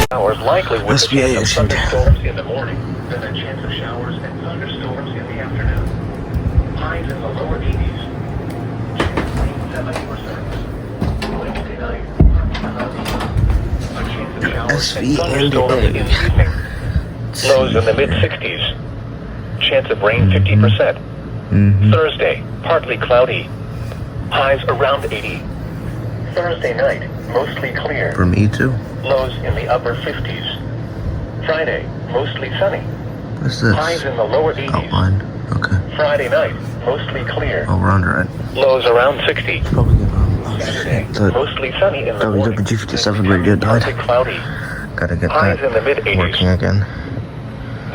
SBA issued. Thunderstorms in the morning, then a chance of showers and thunderstorms in the afternoon. Highs in the lower 80s. Chance of rain 70%. Wednesday night. A chance of showers and thunderstorms in the evening. Lows in the mid-60s. Chance of rain 50%. Thursday, partly cloudy. Highs around 80. Thursday night, mostly clear. For me too. Lows in the upper 50s. Friday, mostly sunny. What's this? Highs in the lower 80s. Outline. Okay. Friday night, mostly clear. Oh, we're under it. Lows around 60. Probably get Saturday, mostly sunny in the morning. WG57 radio died. Cloudy. Gotta get Highs that in the mid-80s. working again.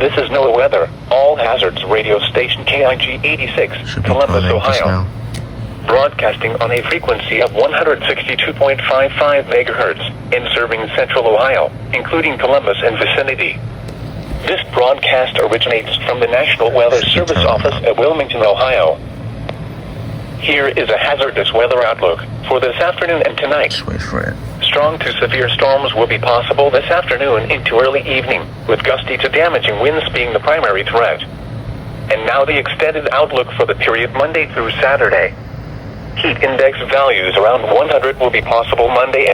This is NOAA Weather. All Hazards Radio Station KIG 86, Should be Columbus, cloning just Ohio. now. Broadcasting on a frequency of 162.55 megahertz in serving Central Ohio, including Columbus and vicinity. This broadcast originates from the National Weather Service Office at Wilmington, Ohio. Here is a hazardous weather outlook for this afternoon and tonight. Just wait for it. Strong to severe storms will be possible this afternoon into early evening, with gusty to damaging winds being the primary threat. And now the extended outlook for the period Monday through Saturday. Heat index values around 100 will be possible Monday.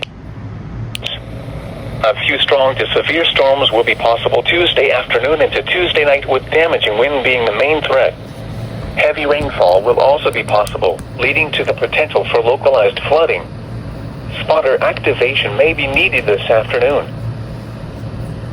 A few strong to severe storms will be possible Tuesday afternoon into Tuesday night, with damaging wind being the main threat. Heavy rainfall will also be possible, leading to the potential for localized flooding. Spotter activation may be needed this afternoon.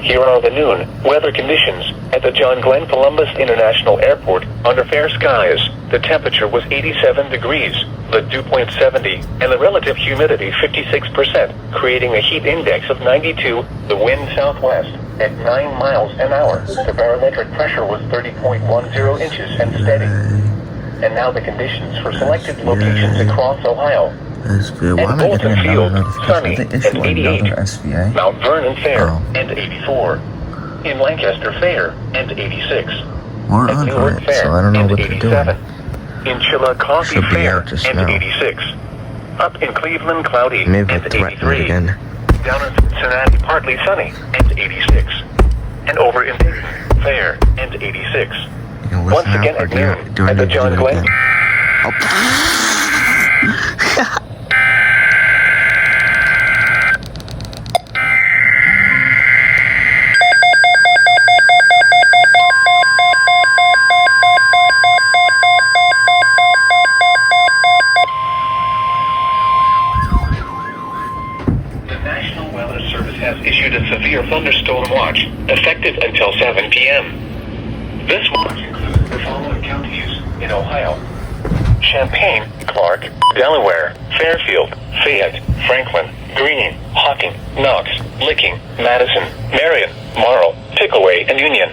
Here are the noon weather conditions at the John Glenn Columbus International Airport under fair skies. The temperature was 87 degrees, the dew point 70, and the relative humidity 56%, creating a heat index of 92. The wind southwest at 9 miles an hour. The barometric pressure was 30.10 inches and steady. And now the conditions for selected locations across Ohio. SBA. Why am I getting another notification? I think they should another SBA. Mount Vernon Fair and 84. In Lancaster Fair and 86. We're under it, so I don't know what they're doing. In Chillicothe Should be Fair out just and now. 86. Up in Cleveland, cloudy Maybe and I threatened it 83. again. Down in Cincinnati, partly sunny and 86. And over in Fair and 86. You know, Once again at noon at the John Glenn. Has issued a severe thunderstorm watch, effective until 7 p.m. This watch includes the following counties in Ohio: Champaign, Clark, Delaware, Fairfield, Fayette, Franklin, Greene, Hocking, Knox, Licking, Madison, Marion, Marl, Pickaway, and Union.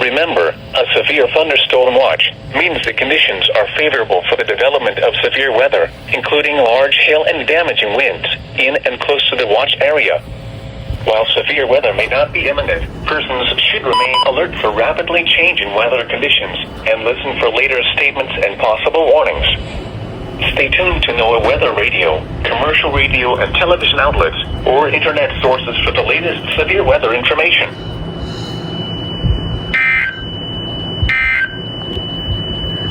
Remember, a severe thunderstorm watch means the conditions are favorable for the development of severe weather, including large hail and damaging winds in and close to the watch area. While severe weather may not be imminent, persons should remain alert for rapidly changing weather conditions and listen for later statements and possible warnings. Stay tuned to NOAA Weather Radio, commercial radio and television outlets, or internet sources for the latest severe weather information.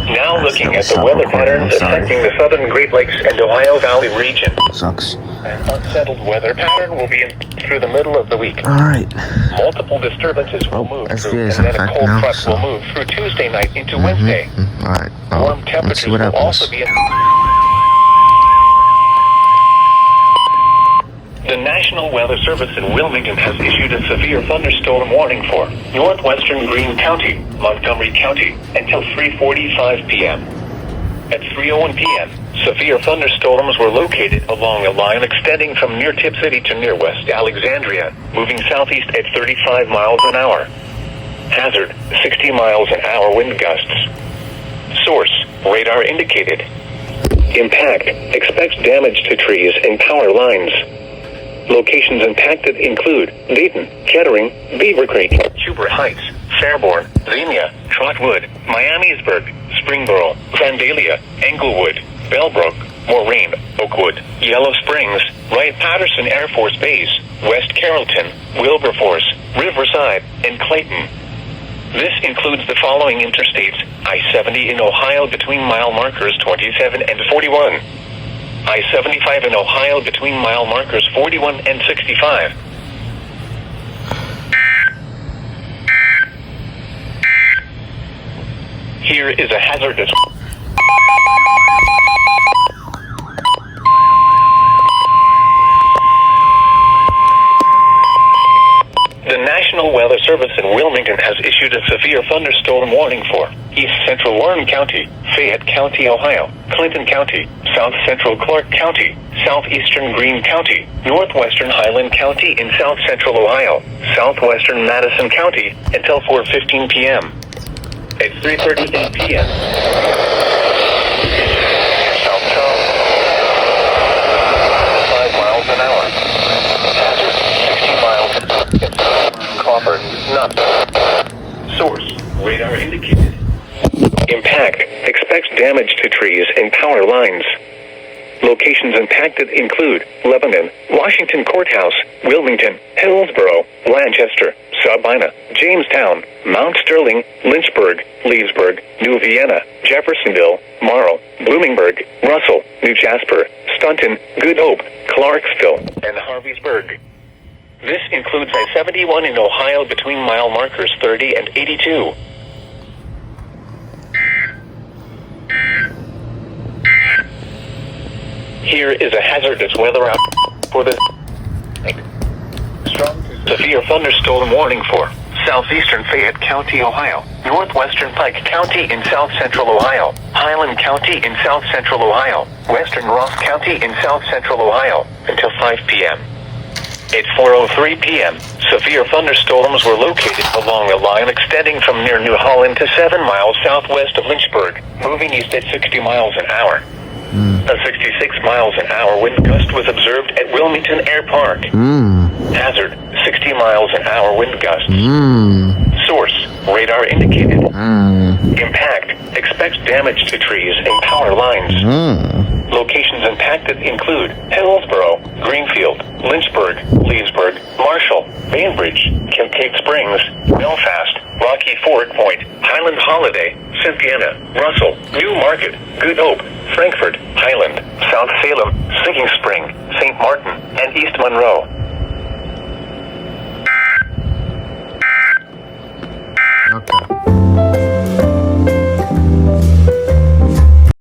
Now looking at the weather patterns affecting the southern Great Lakes and Ohio Valley region. Sucks. An unsettled weather pattern will be through the middle of the week. Alright. Multiple disturbances will move through, and SBA is then in a fact cold now, front so. will move through Tuesday night into Wednesday. Alright. Warm Let's temperatures see what will happens. also be in. The National Weather Service in Wilmington has issued a severe thunderstorm warning for northwestern Greene County, Montgomery County, until 3:45 p.m. At 3:01 p.m., severe thunderstorms were located along a line extending from near Tip City to near West Alexandria, moving southeast at 35 miles an hour. Hazard, 60 miles an hour wind gusts. Source, radar indicated. Impact. Expects damage to trees and power lines. Locations impacted include Dayton, Kettering, Beaver Creek, Huber Heights, Fairborn, Xenia, Trotwood, Miamisburg, Springboro, Vandalia, Englewood, Bellbrook, Moraine, Oakwood, Yellow Springs, Wright-Patterson Air Force Base, West Carrollton, Wilberforce, Riverside, and Clayton. This includes the following interstates: I-70 in Ohio between mile markers 27 and 41. I-75 in Ohio between mile markers 41 and 65. Here is a hazardous... The National Weather Service in Wilmington has issued a severe thunderstorm warning for East Central Warren County, Fayette County, Ohio, Clinton County, South Central Clark County, Southeastern Greene County, Northwestern Highland County in South Central Ohio, Southwestern Madison County until 4:15 p.m. At 3:38 p.m. South Charles, 5 miles an hour. Hazard, 60 miles an hour. Copper, not. Source, radar indicated. Impact. Expects damage to trees and power lines. Locations impacted include Lebanon, Washington Courthouse, Wilmington, Hillsborough, Lancaster, Sabina, Jamestown, Mount Sterling, Lynchburg, Leesburg, New Vienna, Jeffersonville, Morrow, Bloomingburg, Russell, New Jasper, Staunton, Good Hope, Clarksville, and Harveysburg. This includes I-71 in Ohio between mile markers 30 and 82. Here is a hazardous weather out for the strong to severe thunderstorm warning for Southeastern Fayette County, Ohio, Northwestern Pike County in South Central Ohio, Highland County in South Central Ohio, Western Ross County in South Central Ohio until 5 p.m. At 4:03 p.m., severe thunderstorms were located along a line extending from near New Holland to 7 miles southwest of Lynchburg, moving east at 60 miles an hour. A 66 miles an hour wind gust was observed at Wilmington Air Park. Hazard, 60 miles an hour wind gusts. Source, radar indicated. Impact, expects damage to trees and power lines. Locations impacted include Hillsborough, Greenfield, Lynchburg, Leesburg, Marshall, Bainbridge, Kincaid Springs, Belfast, Rocky Ford Point, Highland Holiday, Cynthiana, Russell, New Market, Good Hope, Frankfort, Highland, South Salem, Sinking Spring, St. Martin, and East Monroe.